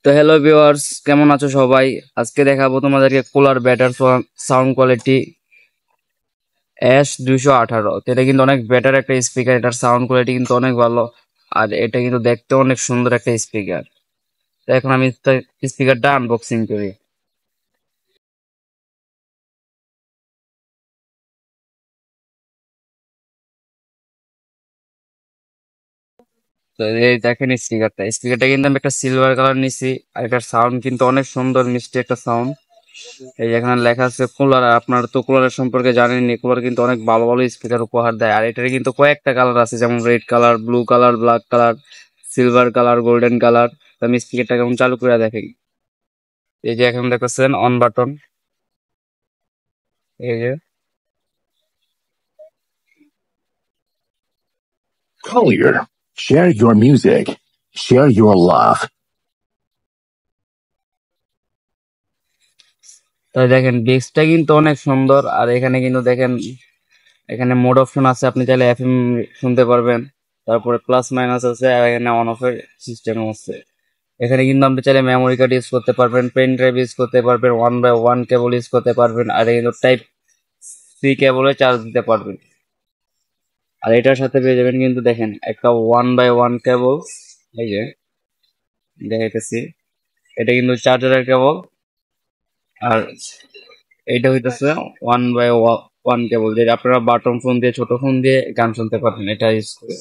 তো hello viewers, কেমন আছো সবাই? আজকে দেখাবো তোমাদেরকে cooler batter sound quality S218। তো এটা কিন্তু অনেক বেটার একটা স্পিকার, এটার সাউন্ড কোয়ালিটি কিন্তু অনেক ভালো। আর এটা কিন্তু দেখতে অনেক সুন্দর একটা স্পিকার। তো এখন আমি স্পিকারটা আনবক্সিং করি। তো এই দেখেন স্পিকারটা কিন্তু আমি একটা সিলভার কালার নিছি। আর এটার সাউন্ড কিন্তু অনেক সুন্দর, মিষ্টি একটা সাউন্ড। এই যে এখানে লেখা আছে কুলার। আপনারা তো কুলারের সম্পর্কে জানেনই, কুলার কিন্তু অনেক ভালো ভালো স্পিকার উপহার দেয়। আর এটার কিন্তু কয়েকটা কালার আছে, যেমন red colour, blue colour, black colour, silver colour, golden colour. আমি স্পিকারটা কেমন চালু করে দেখি। এই যে এখন দেখতেছেন অন বাটন। এই যে Collier. Share your music. Share your love. তাই দেখেন ডিস্কটা কিন্তু অনেক সুন্দর। আর এখানে কিন্তু দেখেন, এখানে মোড অপশন আছে, আপনি চাইলে এফএম শুনতে পারবেন। তারপরে প্লাস মাইনাস আছে, আর এখানে অন অফের সিস্টেম আছে। এখানে কিন্তু আপনি চাইলে মেমোরি কার্ড ইউজ করতে পারবেন, পেন ড্রাইভ ইউজ করতে পারবেন, 1x1 কেবল ইউজ করতে পারবেন। আর কিন্তু টাইপ সি কেবলে চার্জ দিতে পারবেন। আর এটার সাথে পেয়ে যাবেন কিন্তু দেখেন একটা 1x1 কেবল। এই যে দেখাইতেছি, এটা কিন্তু চার্জারের কেবল। আর এইটা হইতেছে 1x1 কেবল, যেটা আপনারা বাটন ফোন দিয়ে, ছোট ফোন দিয়ে গান শুনতে পারবেন এটা ইউজ করে।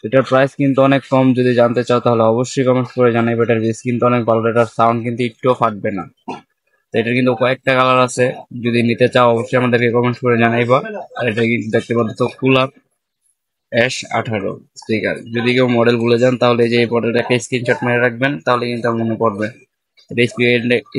এটার প্রাইস কিন্তু অনেক কম। যদি জানতে চাও তাহলে অবশ্যই কমেন্ট করে জানাই। এটার বেস কিন্তু অনেক ভালো, এটার সাউন্ড কিন্তু একটুও ফাটবে না। তো এটার কিন্তু কয়েকটা কালার আছে, যদি নিতে চাও অবশ্যই আমাদেরকে কমেন্ট করে জানাইবা। আর এটা কিন্তু দেখতে পাচ্ছ কুলার S18 স্পিকার। যদি কেউ মডেল ভুলে যান তাহলে এই যে এই মডেলটা একটা স্ক্রিনশট মেরে রাখবেন, তাহলে কিন্তু মনে পড়বে।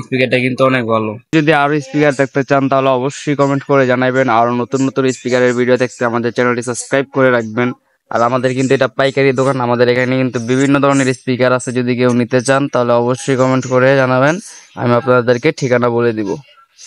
স্পিকারটা কিন্তু অনেক ভালো। যদি আরো স্পিকার দেখতে চান তাহলে অবশ্যই কমেন্ট করে জানাবেন। আরো নতুন নতুন স্পিকারের ভিডিও দেখতে আমাদের চ্যানেলটি সাবস্ক্রাইব করে রাখবেন। আর আমাদের কিন্তু এটা পাইকারি দোকান, আমাদের এখানে কিন্তু বিভিন্ন ধরনের স্পিকার আছে। যদি কেউ নিতে চান তাহলে অবশ্যই কমেন্ট করে জানাবেন, আমি আপনাদেরকে ঠিকানা বলে দিব।